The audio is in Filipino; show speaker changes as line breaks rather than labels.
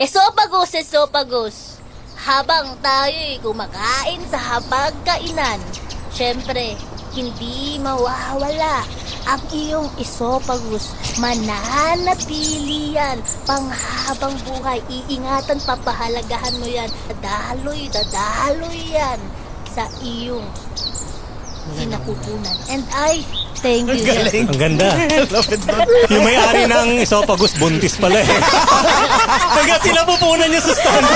Esophagus, esophagus. Habang tayo'y kumakain sa hapagkainan, syempre, hindi mawawala ang iyong esophagus. Mananatili yan panghabang buhay. Iingatan, papahalagahan mo yan. Dadaloy yan sa iyong sinapupunan. And I thank you.
Galing.
Ang ganda.
Lapit mo.
Yung may-ari ng esophagus, buntis pala eh. Hanggang sila pupunan niya sa stand.